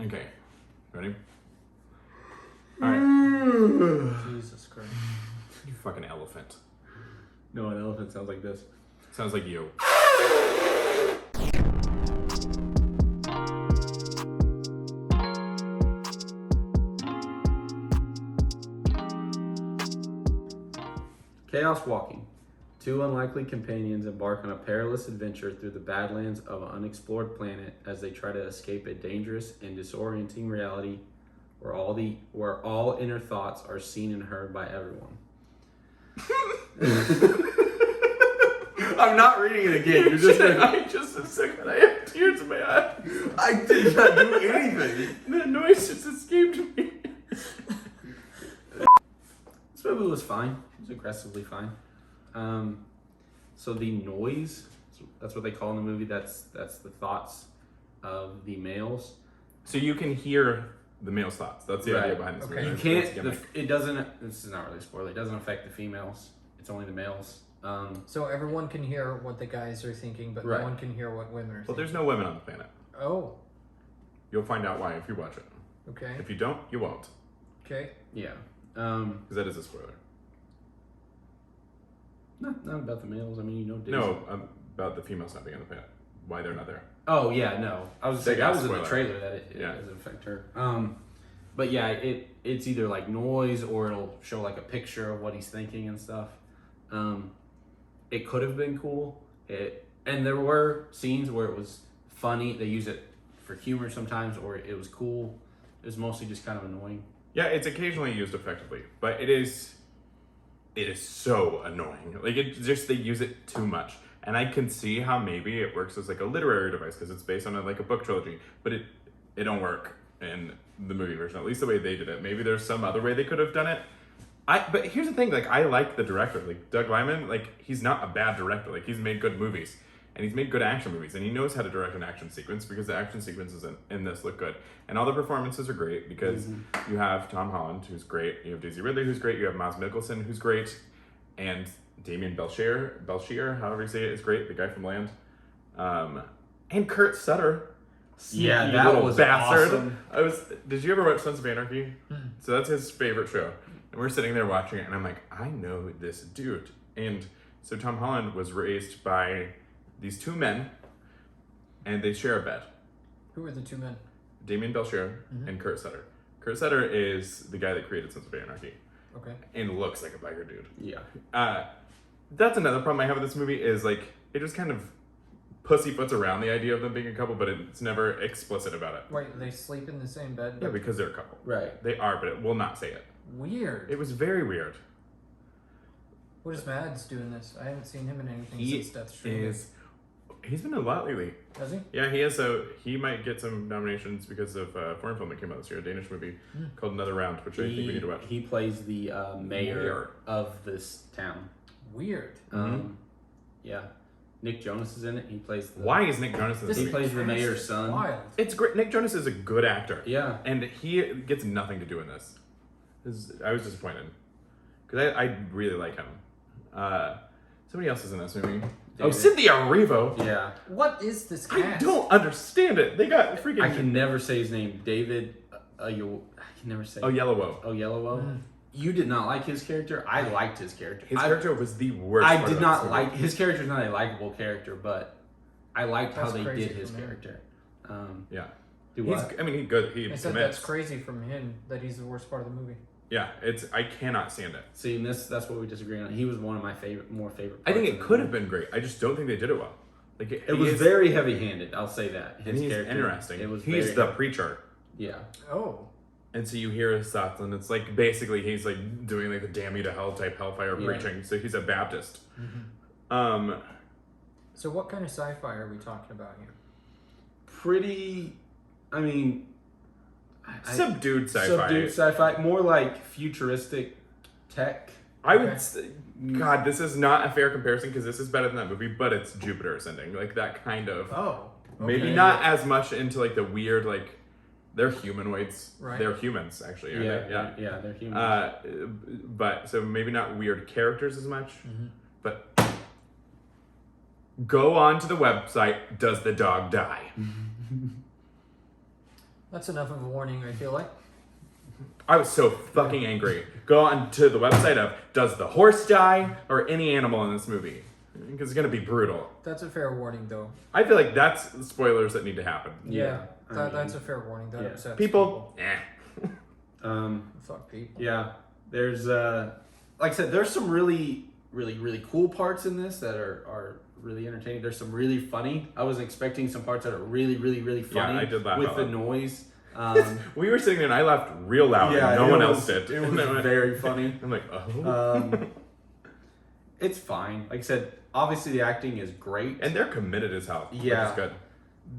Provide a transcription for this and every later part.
Okay. Ready? Alright. Jesus Christ. You fucking elephant. No, an elephant sounds like this. Sounds like you. Chaos Walking. Two unlikely companions embark on a perilous adventure through the badlands of an unexplored planet as they try to escape a dangerous and disorienting reality where all inner thoughts are seen and heard by everyone. I'm not reading it again. You're just I just a second. I have tears in my eyes. I did not do anything. The noise just escaped me. This movie was fine. It was aggressively fine. So the noise, that's what they call in the movie. That's the thoughts of the males. So you can hear the male's thoughts. That's the idea behind this movie. You That's can't. gimmick. It doesn't. This is not really a spoiler. It doesn't affect the females. It's only the males. So everyone can hear what the guys are thinking, but Right. no one can hear what women are Well, thinking. there's no women on the planet. Oh, You'll find out why if you watch it. okay. If you don't, you won't. Okay. Yeah. Because that is a spoiler. Not about the males. I mean, you know. Daisy. No, about the females not being on the planet. Why they're not there. Oh yeah, no. I was They saying got that was in the spoiler. trailer that it doesn't affect her. But yeah, it's either like noise or it'll show like a picture of what he's thinking and stuff. It could have been cool. And there were scenes where it was funny. They use it for humor sometimes, or it was cool. It was mostly just kind of annoying. Yeah, it's occasionally used effectively, but it is so annoying. Like they use it too much, and I can see how maybe it works as like a literary device because it's based on a book trilogy, but it don't work in the movie version. At least the way they did it. Maybe there's some other way they could have done it. But here's the thing, I like the director, Doug Liman, he's not a bad director, he's made good movies, and he's made good action movies, and he knows how to direct an action sequence, because the action sequences in this look good, and all the performances are great, because you have Tom Holland, who's great, you have Daisy Ridley, who's great, you have Mads Mikkelsen, who's great, and Damien Belchier, however you say it, is great, the guy from Land, and Kurt Sutter. Yeah, You that little was bastard. awesome. Did you ever watch Sons of Anarchy? So that's his favorite show. And we're sitting there watching it, and I'm like, I know this dude. And so Tom Holland was raised by these two men, and they share a bed. Who are the two men? Damien Belchier and Kurt Sutter. Kurt Sutter is the guy that created Sons of Anarchy, Okay. and looks like a biker dude. Yeah. That's another problem I have with this movie is it just kind of pussyfoots around the idea of them being a couple, but it's never explicit about it. Wait, they sleep in the same bed? Yeah, because they're a couple. Right. They are, but it will not say it. Weird. It was very weird. What is Mads doing this? I haven't seen him in anything He since Death Stranding. He's been a lot lately. Does he? Yeah, he is. So he might get some nominations because of a foreign film that came out this year, a Danish movie called Another Round, which I think we need to watch. He plays the mayor of this town. Weird. Yeah. Nick Jonas is in it. He plays the... Why is Nick Jonas in this He movie? plays the mayor's son. Wild. It's great. Nick Jonas is a good actor. Yeah. And he gets nothing to do in this. I was disappointed. Because I really like him. Somebody else is in this movie. Oh, Cynthia Erivo. Yeah. What is this I cast? don't understand it. They got freaking... I can never say his name. David... I can never say... Yellowo. Yellowo. You did not like his character. I liked his character. His character was the worst. I part did of not this like... movie. His character's not a likable character, but I liked how That's they crazy did his for me. character. Yeah. Do He's what? he's good. He I said commits. that's crazy from him that he's the worst part of the movie. Yeah, I cannot stand it. See, and that's what we disagree on. He was one of my more favorite I parts think of it the could movie. have been great. I just don't think they did it well. It was very heavy-handed. I'll say that. and he's interesting. It was. He's very, the preacher, Yeah. Oh. and so you hear his thoughts, and it's basically he's doing the damn you to hell type hellfire preaching. So he's a Baptist. So what kind of sci-fi are we talking about here? Pretty. I mean. Subdued sci-fi. Subdued sci-fi. More like futuristic tech. I would say, God, this is not a fair comparison because this is better than that movie, but it's Jupiter Ascending, that kind of. Oh. Maybe okay. not as much into the weird they're humanoids. Right. They're humans actually. Aren't they? Yeah, they're humans. But so maybe not weird characters as much. But go on to the website. Does the dog die? That's enough of a warning, I feel like. I was so fucking angry. Go on to the website of does the horse die or any animal in this movie? Because it's gonna be brutal. That's a fair warning, though. I feel like that's the spoilers that need to happen. Yeah, I mean, that's a fair warning. That yeah. upsets People, Fuck people. Yeah, there's like I said, there's some really cool parts in this that are really entertaining. There's some really funny. I was expecting some parts that are really funny. I did laugh with a the lot. noise. We were sitting there and I laughed real loud. Yeah, and no it one was- else did. it was And I went- very funny. I'm like, oh. It's fine. Like I said, obviously the acting is great. And they're committed as hell. Yeah. Which is good.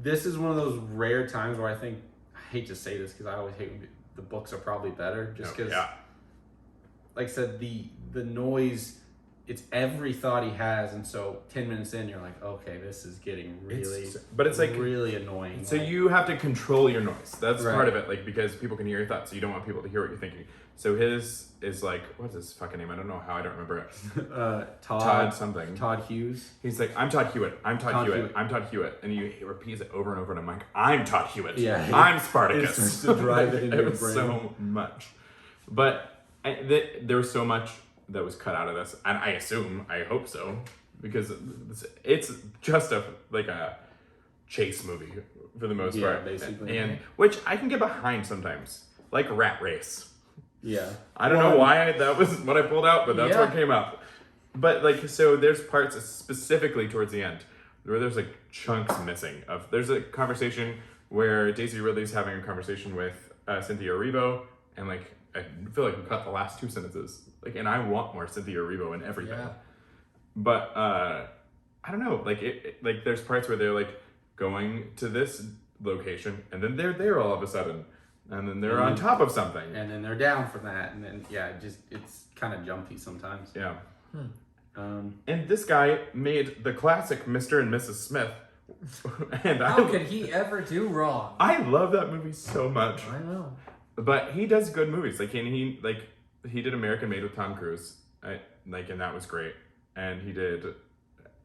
This is one of those rare times where I hate to say this because I always hate when the books are probably better just because, Yeah. like I said, the noise, it's every thought he has, and so 10 minutes in, you're like, okay, this is getting really, But it's like, really annoying. so Like, you have to control your noise. That's Right. part of it, like, because people can hear your thoughts, so you don't want people to hear what you're thinking. So his is like, what's his fucking name? I don't know how, I don't remember it. Todd something. Todd Hughes. He's like, I'm Todd Hewitt. I'm Todd, Todd Hewitt. Hewitt. I'm Todd Hewitt. And he repeats it over and over, and I'm like, I'm Todd Hewitt. Yeah. I'm It Spartacus. starts to drive it into your was brain. so much. But there was so much that was cut out of this, and I hope so, because it's just a chase movie for the most Yeah, part, basically. and which I can get behind sometimes, like Rat Race. Yeah. I don't know why that was what I pulled out, but that's Yeah. what came up. But like, so there's parts specifically towards the end where there's like chunks missing. There's a conversation where Daisy Ridley's having a conversation with Cynthia Erivo, and like I feel like we cut the last two sentences. Like, and I want more Cynthia Erivo in everything. Yeah. But I don't know. Like like there's parts where they're like going to this location, and then they're there all of a sudden, and then they're on top of something. And then they're down from that, and then it's kind of jumpy sometimes. Yeah. Um, And this guy made the classic Mr. and Mrs. Smith. And How could he ever do wrong? I love that movie so much. I know. But he does good movies. Like, and he did American Made with Tom Cruise. And that was great. And he did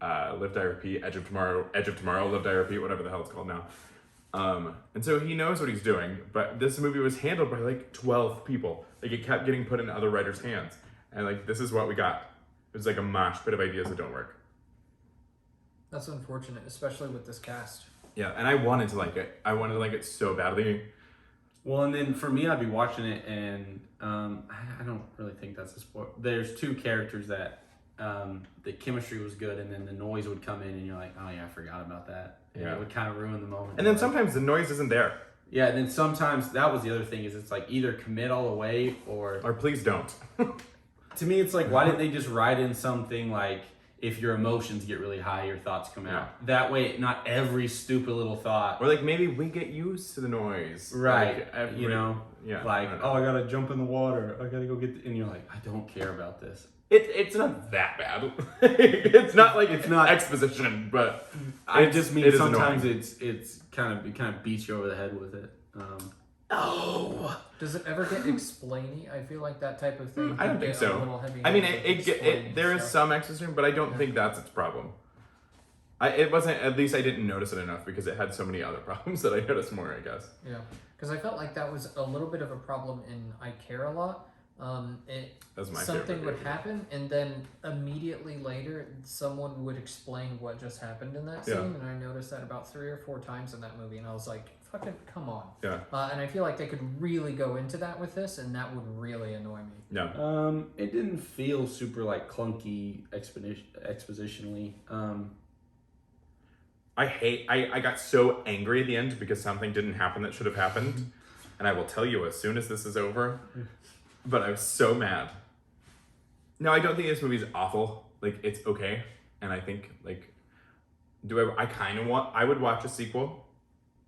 Live Die Repeat, Edge of Tomorrow, Live Die Repeat, whatever the hell it's called now. And so he knows what he's doing. But this movie was handled by like 12 people. Like, it kept getting put in other writers' hands. And like, this is what we got. It was like a mosh pit of ideas that don't work. That's unfortunate, especially with this cast. Yeah, and I wanted to like it. I wanted to like it so badly. well, and then for me, I'd be watching it, and I don't really think that's a spoil. There's two characters that the chemistry was good, and then the noise would come in, and you're like, oh yeah, I forgot about that. And Yeah. it would kind of ruin the moment. And then Like, sometimes the noise isn't there. yeah, and then sometimes that was the other thing is it's like either commit all the way or Or please don't. to me it's like why didn't they just write in something like if your emotions get really high your thoughts come out that way not every stupid little thought Or like maybe we get used to the noise. right Like, every- you know Yeah. like I don't oh know. I gotta jump in the water I gotta go get and you're like I don't care about this It's not that bad. It's not like it's not exposition, but I just mean it is sometimes annoying. it kind of beats you over the head with it Oh, Does it ever get explainy? I feel like that type of thing. I don't could think get a so. little heavy I mean, handed with it explaining there is stuff. some exposition, but I don't think that's its problem. It wasn't. At least I didn't notice it enough because it had so many other problems that I noticed more. I guess. Yeah, because I felt like that was a little bit of a problem in I Care a Lot. That's my Something favorite would movie. happen, and then immediately later, someone would explain what just happened in that scene, Yeah. and I noticed that about 3 or 4 times in that movie, and I was like, "Fucking come on!" Yeah. And I feel like they could really go into that with this, and that would really annoy me. Yeah. it didn't feel super like clunky expositionally I got so angry at the end because something didn't happen that should have happened. And I will tell you as soon as this is over. But I was so mad. No, I don't think this movie's awful. Like, it's okay. And I think, like, I would watch a sequel.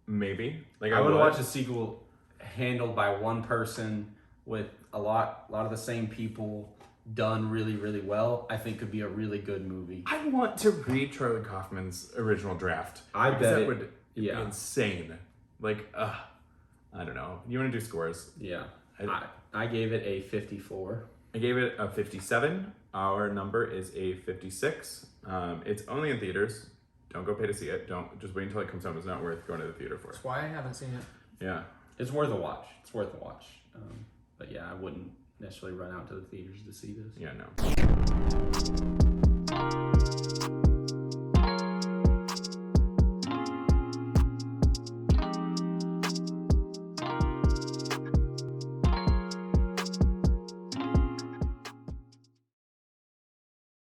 Maybe. Like, I would watch a sequel handled by one person with a lot of the same people done really, really well. I think could be a really good movie. I want to read Charlie Kaufman's original draft. I because bet that it- would be yeah. insane. Like, I don't know. You want to do scores? Yeah. I- I gave it a 54. I gave it a 57. Our number is a 56. It's only in theaters. Don't go pay to see it. Don't just wait until it comes home. It's not worth going to the theater for. That's why I haven't seen it. Yeah. it's worth a watch. It's worth a watch. But yeah, I wouldn't necessarily run out to the theaters to see this. Yeah, no.